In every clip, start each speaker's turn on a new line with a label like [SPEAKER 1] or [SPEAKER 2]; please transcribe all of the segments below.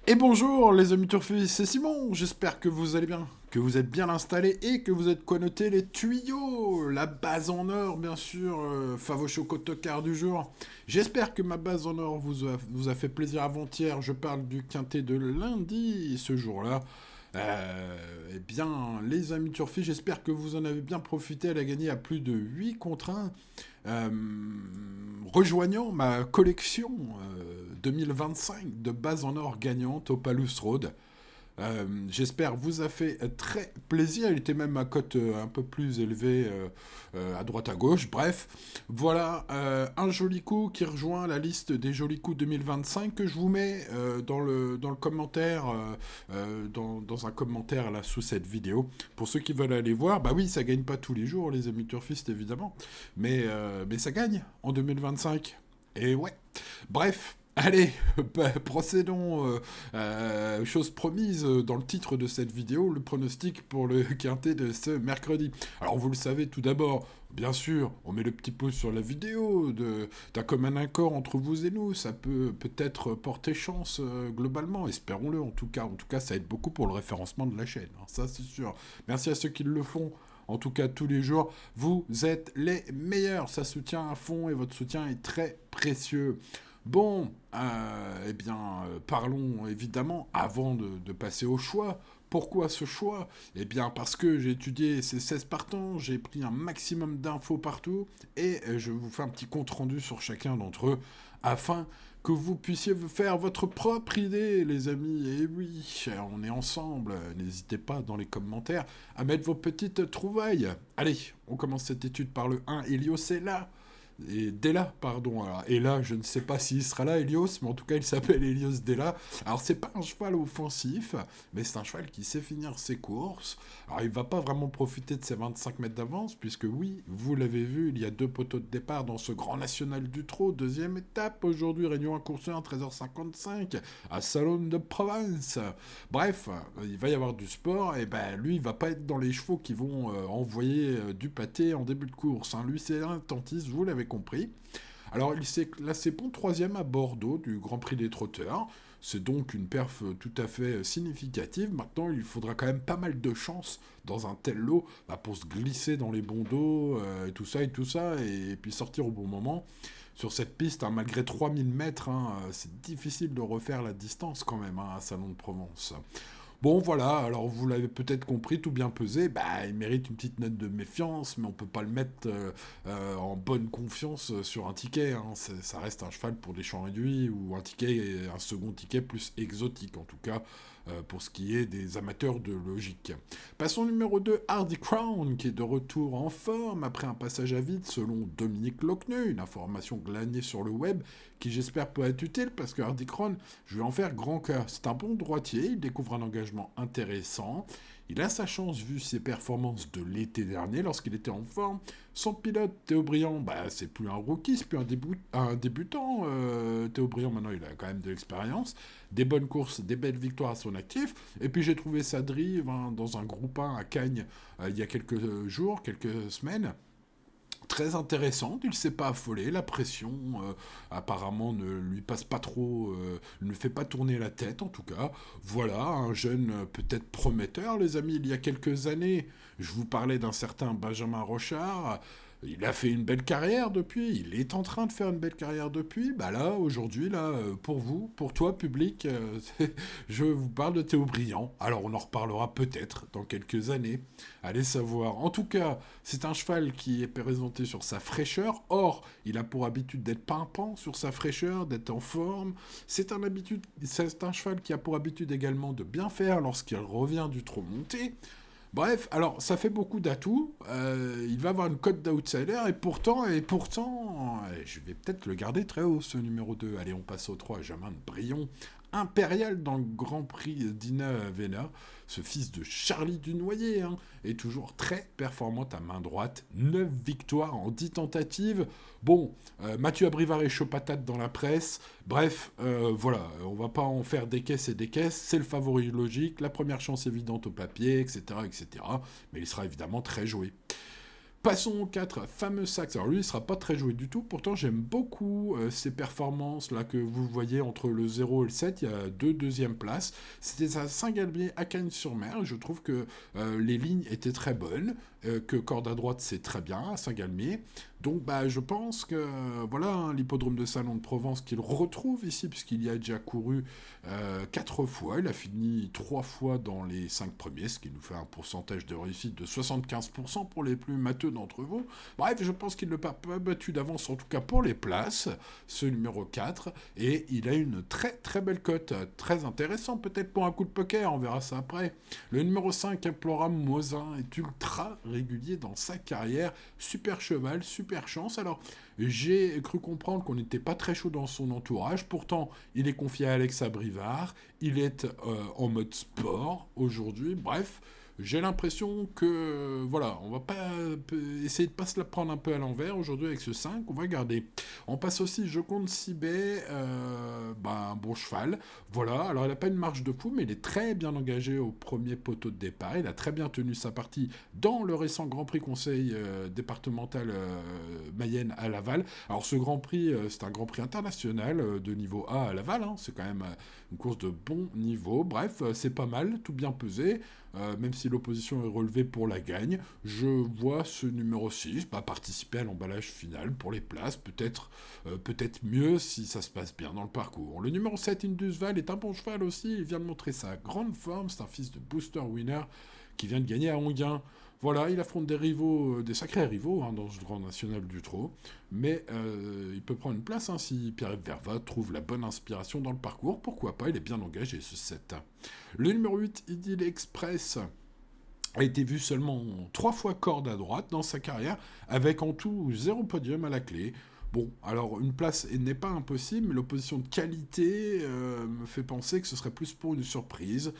[SPEAKER 1] Et bonjour les amis turfis, c'est Simon, j'espère que vous allez bien, que vous êtes bien installés et que vous êtes connectés les tuyaux, la base en or bien sûr, Favo Choco Tocard du jour. J'espère que ma base en or vous a fait plaisir avant-hier, je parle du quintet de lundi ce jour-là. Eh bien, les amis turfis, j'espère que vous en avez bien profité. Elle a gagné à plus de 8 contre 1, euh, rejoignant ma collection 2025 de bases en or gagnantes au Palus Road. J'espère vous a fait très plaisir. Il était même à cote un peu plus élevée à droite à gauche. Bref, voilà un joli coup qui rejoint la liste des jolis coups 2025 que je vous mets dans le commentaire, dans un commentaire là sous cette vidéo. Pour ceux qui veulent aller voir, bah oui, ça gagne pas tous les jours les amis turfistes évidemment, mais ça gagne en 2025. Et ouais. Bref, allez, procédons. Chose promise dans le titre de cette vidéo, le pronostic pour le quintet de ce mercredi. Alors vous le savez tout d'abord, bien sûr, on met le petit pouce sur la vidéo d'un commun accord entre vous et nous. Ça peut peut-être porter chance globalement, espérons-le en tout cas. En tout cas, ça aide beaucoup pour le référencement de la chaîne, hein, ça c'est sûr. Merci à ceux qui le font. En tout cas, tous les jours, vous êtes les meilleurs. Ça soutient à fond et votre soutien est très précieux. Bon, eh bien, parlons évidemment avant de passer au choix. Pourquoi ce choix? Eh bien, parce que j'ai étudié ces 16 partants, j'ai pris un maximum d'infos partout et je vous fais un petit compte-rendu sur chacun d'entre eux afin que vous puissiez vous faire votre propre idée, les amis. Et oui, on est ensemble. N'hésitez pas dans les commentaires à mettre vos petites trouvailles. Allez, on commence cette étude par le 1. Helios est là. Et Della, pardon. Alors, et là, je ne sais pas s'il sera là, Helios, mais en tout cas, il s'appelle Helios Della. Alors, c'est pas un cheval offensif, mais c'est un cheval qui sait finir ses courses. Alors, il va pas vraiment profiter de ses 25 mètres d'avance, puisque oui, vous l'avez vu, il y a deux poteaux de départ dans ce Grand National du Trot. Deuxième étape, aujourd'hui, réunion à courseur à 13h55, à Salon de Provence. Bref, il va y avoir du sport, et ben lui, il va pas être dans les chevaux qui vont envoyer du pâté en début de course, hein. Lui, c'est un tentiste, vous l'avez compris. Alors, il s'est classé bon troisième à Bordeaux du Grand Prix des Trotteurs. C'est donc une perf tout à fait significative. Maintenant, il faudra quand même pas mal de chance dans un tel lot bah, pour se glisser dans les bons dos, et tout ça, et puis sortir au bon moment. Sur cette piste, hein, malgré 3000 mètres, hein, c'est difficile de refaire la distance quand même hein, à Salon de Provence. Bon, voilà, alors vous l'avez peut-être compris, tout bien pesé, bah, il mérite une petite note de méfiance, mais on peut pas le mettre en bonne confiance sur un ticket, hein. Ça reste un cheval pour des champs réduits, ou un ticket, un second ticket plus exotique, en tout cas, pour ce qui est des amateurs de logique. Passons au numéro 2, Hardy Crown, qui est de retour en forme après un passage à vide, selon Dominique Locneux, une information glanée sur le web, qui j'espère peut être utile, parce que Hardy Crown, je vais en faire grand cas. C'est un bon droitier, il découvre un engagement intéressant. Il a sa chance vu ses performances de l'été dernier lorsqu'il était en forme. Son pilote, Théo Briand, bah, c'est plus un rookie, c'est plus un débutant. Théo Briand, maintenant, il a quand même de l'expérience. Des bonnes courses, des belles victoires à son actif. Et puis j'ai trouvé sa drive hein, dans un groupe 1 à Cagnes il y a quelques jours, quelques semaines très intéressante, il ne s'est pas affolé, la pression apparemment ne lui passe pas trop, ne fait pas tourner la tête en tout cas. Voilà, un jeune peut-être prometteur les amis, il y a quelques années, je vous parlais d'un certain Benjamin Rochard, il a fait une belle carrière depuis, il est en train de faire une belle carrière depuis, bah là, aujourd'hui, là, pour vous, pour toi, public, je vous parle de Théo Briand. Alors on en reparlera peut-être dans quelques années, allez savoir. En tout cas, c'est un cheval qui est présenté sur sa fraîcheur. Or, il a pour habitude d'être pimpant sur sa fraîcheur, d'être en forme. C'est un cheval qui a pour habitude également de bien faire lorsqu'il revient du trot monté. Bref, alors ça fait beaucoup d'atouts. Il va avoir une cote d'outsider et pourtant, je vais peut-être le garder très haut ce numéro 2. Allez, on passe au 3, Jamin de Brion. Impérial dans le Grand Prix d'Ina Vena, ce fils de Charlie Dunoyer, hein, est toujours très performant à main droite. 9 victoires en 10 tentatives. Bon, Mathieu Abrivard est chaud patate dans la presse. Bref, voilà, on va pas en faire des caisses et des caisses. C'est le favori logique, la première chance évidente au papier, etc., etc. Mais il sera évidemment très joué. Passons au 4, fameux Saxe. Alors lui, il sera pas très joué du tout. Pourtant, j'aime beaucoup ses performances là que vous voyez entre le 0 et le 7. Il y a deux deuxièmes places. C'était à Saint-Galmier, à Cagnes-sur-Mer. Je trouve que les lignes étaient très bonnes, que corde à droite, c'est très bien à Saint-Galmier. Donc, bah, je pense que voilà, hein, l'hippodrome de Salon de Provence qu'il retrouve ici, puisqu'il y a déjà couru 4 fois. Il a fini 3 fois dans les 5 premiers, ce qui nous fait un pourcentage de réussite de 75% pour les plus matheux d'entre vous. Bref, je pense qu'il ne l'a pas battu d'avance, en tout cas pour les places, ce numéro 4, et il a une très très belle cote, très intéressant peut-être pour un coup de poker, on verra ça après. Le numéro 5, Imploram Mosin, est ultra régulier dans sa carrière, super cheval, super chance. Alors, j'ai cru comprendre qu'on n'était pas très chaud dans son entourage, pourtant il est confié à Alexa Brivard, il est en mode sport aujourd'hui, bref, j'ai l'impression que, voilà, on va pas essayer de pas se la prendre un peu à l'envers aujourd'hui avec ce 5, on va garder. On passe aussi, je compte Sibé, un bon cheval, voilà, alors il n'a pas une marge de fou, mais il est très bien engagé au premier poteau de départ, il a très bien tenu sa partie dans le récent Grand Prix Conseil départemental Mayenne à Laval. Alors ce Grand Prix, c'est un Grand Prix international de niveau A à Laval, hein, c'est quand même une course de bon niveau, bref, c'est pas mal, tout bien pesé. Même si l'opposition est relevée pour la gagne, je vois ce numéro 6 participer à l'emballage final pour les places, peut-être mieux si ça se passe bien dans le parcours. Le numéro 7, Indus Val, est un bon cheval aussi, il vient de montrer sa grande forme, c'est un fils de Booster Winner qui vient de gagner à Onguin. Voilà, il affronte des rivaux, des sacrés rivaux hein, dans ce Grand National du Trot, mais il peut prendre une place hein, si Pierre-Yves Vervat trouve la bonne inspiration dans le parcours, pourquoi pas, il est bien engagé ce 7. Le numéro 8, Idyll Express, a été vu seulement 3 fois corde à droite dans sa carrière, avec en tout 0 podium à la clé. Bon, alors une place n'est pas impossible, mais l'opposition de qualité me fait penser que ce serait plus pour une surprise.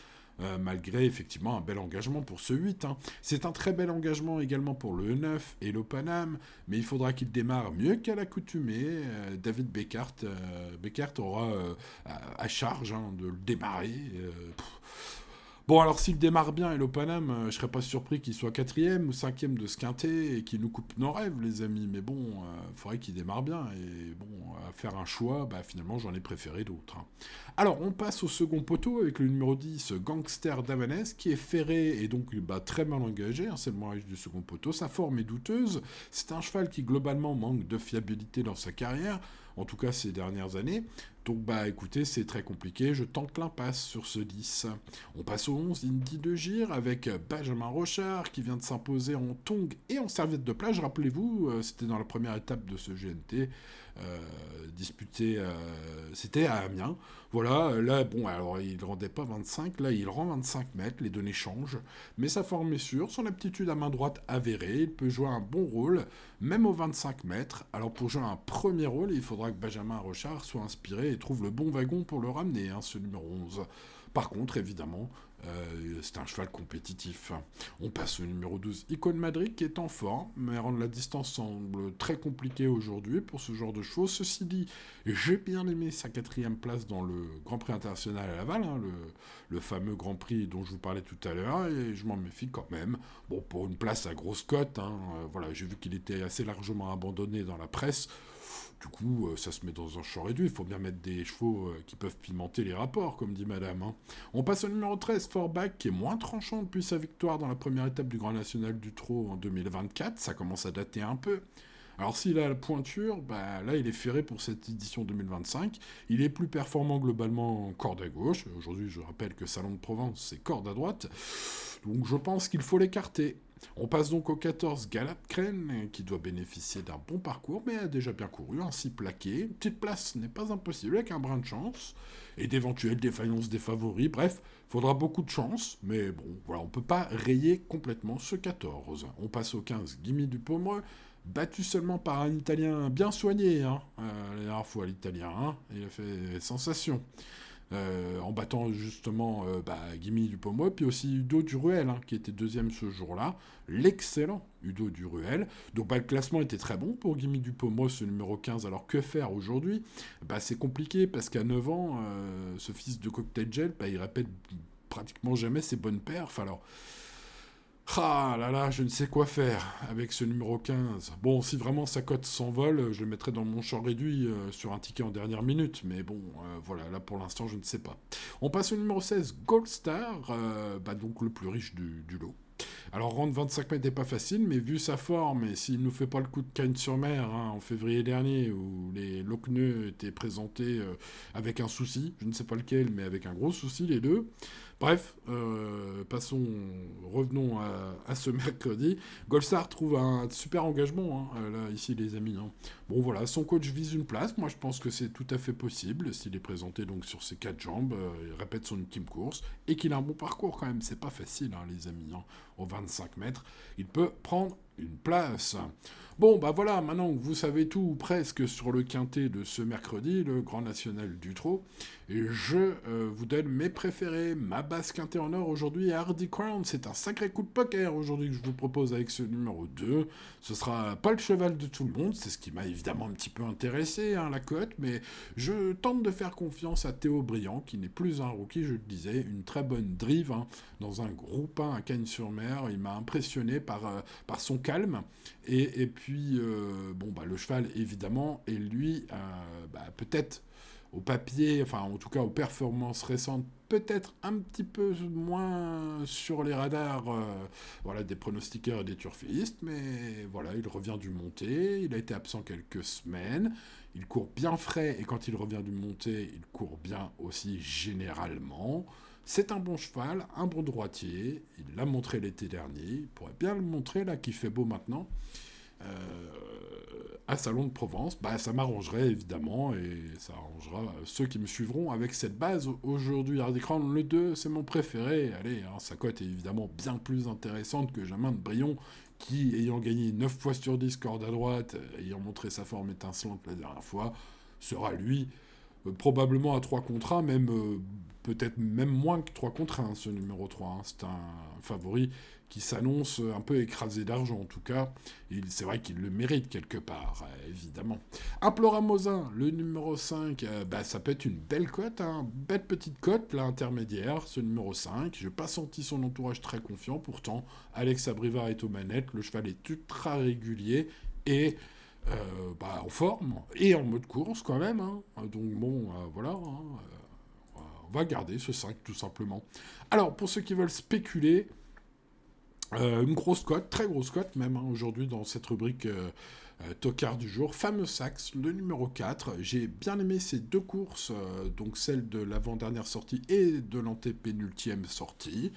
[SPEAKER 1] Malgré effectivement un bel engagement pour ce 8. Hein. C'est un très bel engagement également pour le 9 et le Paname, mais il faudra qu'il démarre mieux qu'à l'accoutumée. David Beckert aura à charge hein, de le démarrer. Bon, alors s'il démarre bien et l'Opanam, je serais pas surpris qu'il soit 4e ou 5e de ce quintet et qu'il nous coupe nos rêves, les amis. Mais bon, faudrait qu'il démarre bien. Et bon, à faire un choix, finalement, j'en ai préféré d'autres. Hein. Alors, on passe au second poteau avec le numéro 10, Gangster d'Avanès, qui est ferré et donc très mal engagé. Hein, c'est le moins riche du second poteau. Sa forme est douteuse. C'est un cheval qui, globalement, manque de fiabilité dans sa carrière, en tout cas ces dernières années. Donc écoutez, c'est très compliqué, je tente l'impasse sur ce 10. On passe au 11, Indy de Gire, avec Benjamin Rochard, qui vient de s'imposer en tongs et en serviette de plage. Rappelez-vous, c'était dans la première étape de ce GNT, disputé, c'était à Amiens. Voilà, là, bon, alors il ne rendait pas 25, là il rend 25 mètres, les données changent, mais sa forme est sûre, son aptitude à main droite avérée, il peut jouer un bon rôle, même aux 25 mètres. Alors pour jouer un premier rôle, il faudra que Benjamin Rochard soit inspiré et trouve le bon wagon pour le ramener, hein, ce numéro 11. Par contre, évidemment, c'est un cheval compétitif. On passe au numéro 12, Icône Madrid, qui est en forme, mais rendre la distance semble très compliqué aujourd'hui pour ce genre de chevaux. Ceci dit, j'ai bien aimé sa 4e place dans le Grand Prix international à Laval, hein, le fameux Grand Prix dont je vous parlais tout à l'heure, et je m'en méfie quand même. Bon, pour une place à grosse cote, hein, voilà, j'ai vu qu'il était assez largement abandonné dans la presse. Du coup, ça se met dans un champ réduit. Il faut bien mettre des chevaux qui peuvent pimenter les rapports, comme dit madame. Hein. On passe au numéro 13, Forbach, qui est moins tranchant depuis sa victoire dans la première étape du Grand National du Trot en 2024. Ça commence à dater un peu. Alors s'il a la pointure, là il est ferré pour cette édition 2025. Il est plus performant globalement en corde à gauche. Aujourd'hui, je rappelle que Salon de Provence, c'est corde à droite. Donc je pense qu'il faut l'écarter. On passe donc au 14, Galap Crane, qui doit bénéficier d'un bon parcours, mais a déjà bien couru, ainsi plaqué. Une petite place n'est pas impossible, avec un brin de chance, et d'éventuelles défaillances des favoris. Bref, faudra beaucoup de chance, mais bon, voilà, on peut pas rayer complètement ce 14. On passe au 15, Gimme du Pomereux, battu seulement par un Italien bien soigné, hein, la dernière fois, l'Italien, hein, il a fait sensation. En battant justement Gimme du Pomereux, puis aussi Udo Duruel, hein, qui était deuxième ce jour-là, l'excellent Udo Duruel. Donc le classement était très bon pour Gimme du Pomereux, ce numéro 15, alors que faire aujourd'hui ? C'est compliqué, parce qu'à 9 ans, ce fils de cocktail gel, il répète pratiquement jamais ses bonnes perfs, alors... Ah là là, je ne sais quoi faire avec ce numéro 15. Bon, si vraiment sa cote s'envole, je le mettrai dans mon champ réduit sur un ticket en dernière minute. Mais bon, voilà, là pour l'instant, je ne sais pas. On passe au numéro 16, Gold Star, donc le plus riche du lot. Alors, rendre 25 mètres n'est pas facile, mais vu sa forme, et s'il ne nous fait pas le coup de Cagnes-sur-Mer en février dernier, où les Lochneux étaient présentés avec un souci, je ne sais pas lequel, mais avec un gros souci les deux. Bref, revenons à ce mercredi. Golstar trouve un super engagement, là, ici, les amis. Bon, voilà, son coach vise une place. Moi, je pense que c'est tout à fait possible s'il est présenté donc sur ses quatre jambes, il répète son ultime course et qu'il a un bon parcours quand même. C'est pas facile, les amis, aux 25 mètres. Il peut prendre une place. Bon, bah voilà, maintenant que vous savez tout ou presque sur le quintet de ce mercredi, le Grand National du Trot, et je vous donne mes préférés. Ma base quintet en or aujourd'hui est Hardy Crown. C'est un sacré coup de poker aujourd'hui que je vous propose avec ce numéro 2. Ce sera pas le cheval de tout le monde, c'est ce qui m'a évidemment un petit peu intéressé, la cote, mais je tente de faire confiance à Théo Briand, qui n'est plus un rookie, je le disais, une très bonne drive dans un groupe 1 à Cagnes-sur-Mer. Il m'a impressionné par son calme. Et puis, le cheval, évidemment, et lui, peut-être au papier, enfin en tout cas aux performances récentes, peut-être un petit peu moins sur les radars des pronostiqueurs et des turfistes, mais voilà, il revient du monté, il a été absent quelques semaines, il court bien frais, et quand il revient du monté, il court bien aussi généralement. C'est un bon cheval, un bon droitier, il l'a montré l'été dernier, il pourrait bien le montrer là qu'il fait beau maintenant. Euh, à Salon de Provence, ça m'arrangerait évidemment et ça arrangera ceux qui me suivront avec cette base aujourd'hui. Hardy Crown, le 2, c'est mon préféré. Allez, sa cote est évidemment bien plus intéressante que Jamin de Brion qui, ayant gagné 9 fois sur 10 corde à droite, ayant montré sa forme étincelante la dernière fois, sera lui probablement à 3 contre 1, même peut-être même moins que 3 contre 1, ce numéro 3. C'est un favori qui s'annonce un peu écrasé d'argent, en tout cas. C'est vrai qu'il le mérite quelque part, évidemment. Imploramosin, le numéro 5, ça peut être une belle cote, belle petite cote, là, intermédiaire, ce numéro 5. Je n'ai pas senti son entourage très confiant, pourtant, Alex Abrivard est aux manettes, le cheval est ultra régulier, et en forme et en mode course quand même. Donc bon, voilà. On va garder ce 5 tout simplement. Alors, pour ceux qui veulent spéculer, une grosse cote, très grosse cote même, aujourd'hui dans cette rubrique tocard du jour, fameux Saxe, le numéro 4. J'ai bien aimé ces deux courses, donc celle de l'avant-dernière sortie et de l'antépénultième sortie.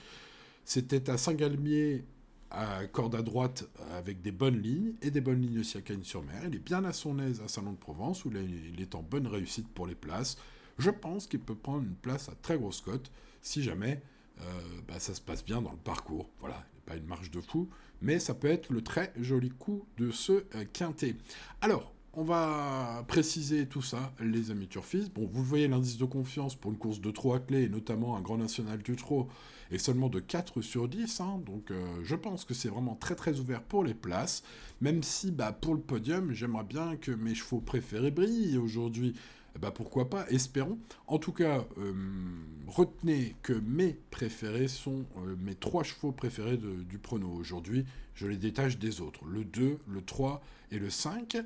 [SPEAKER 1] C'était à Saint-Galmier, à corde à droite, avec des bonnes lignes, et des bonnes lignes aussi à Cagnes-sur-Mer. Il est bien à son aise à Salon de Provence, où il est en bonne réussite pour les places. Je pense qu'il peut prendre une place à très grosse cote, si jamais ça se passe bien dans le parcours. Voilà, il n'y a pas une marge de fou, mais ça peut être le très joli coup de ce quintet. Alors, on va préciser tout ça, les amis turfistes. Bon, vous voyez, l'indice de confiance pour une course de trot à clé, et notamment un Grand National du Trot, est seulement de 4 sur 10. Donc je pense que c'est vraiment très très ouvert pour les places. Même si pour le podium, j'aimerais bien que mes chevaux préférés brillent aujourd'hui. Pourquoi pas, espérons. En tout cas, retenez que mes préférés sont mes 3 chevaux préférés du prono aujourd'hui. Je les détache des autres. Le 2, le 3 et le 5.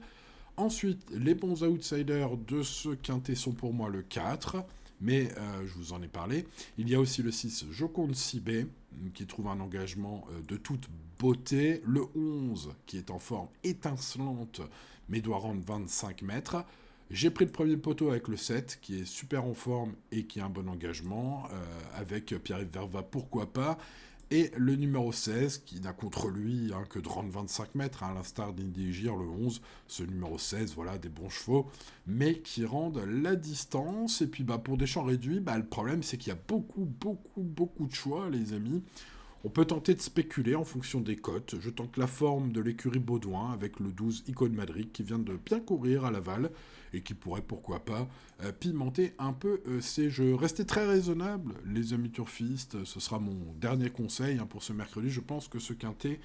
[SPEAKER 1] Ensuite, les bons outsiders de ce quintet sont pour moi le 4, mais je vous en ai parlé. Il y a aussi le 6, Joconde Sibé, qui trouve un engagement de toute beauté. Le 11, qui est en forme étincelante, mais doit rendre 25 mètres. J'ai pris le premier poteau avec le 7, qui est super en forme et qui a un bon engagement. Avec Pierre-Yves Verva, pourquoi pas. Et le numéro 16, qui n'a contre lui que de rendre 25 mètres, à l'instar d'Indigir, le 11, ce numéro 16, voilà, des bons chevaux, mais qui rendent la distance. Et puis pour des champs réduits, le problème c'est qu'il y a beaucoup de choix, les amis. On peut tenter de spéculer en fonction des cotes. Je tente la forme de l'écurie Baudouin avec le 12 Icône Madrid qui vient de bien courir à Laval et qui pourrait, pourquoi pas, pimenter un peu ces jeux. Restez très raisonnables, les amis turfistes. Ce sera mon dernier conseil pour ce mercredi. Je pense que ce quintet,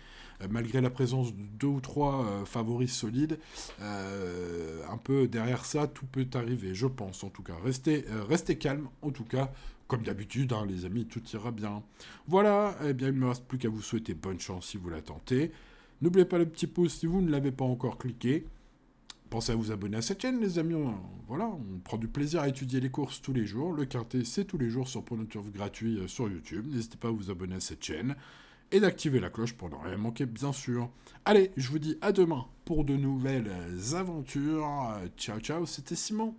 [SPEAKER 1] malgré la présence de 2 ou 3 favoris solides, un peu derrière ça, tout peut arriver, je pense en tout cas. Restez calme, en tout cas. Comme d'habitude, hein, les amis, tout ira bien. Voilà, eh bien, il ne me reste plus qu'à vous souhaiter bonne chance si vous la tentez. N'oubliez pas le petit pouce si vous ne l'avez pas encore cliqué. Pensez à vous abonner à cette chaîne, les amis. Voilà, on prend du plaisir à étudier les courses tous les jours. Le quintet, c'est tous les jours sur Pronoturf gratuit sur YouTube. N'hésitez pas à vous abonner à cette chaîne et d'activer la cloche pour ne rien manquer, bien sûr. Allez, je vous dis à demain pour de nouvelles aventures. Ciao, ciao, c'était Simon.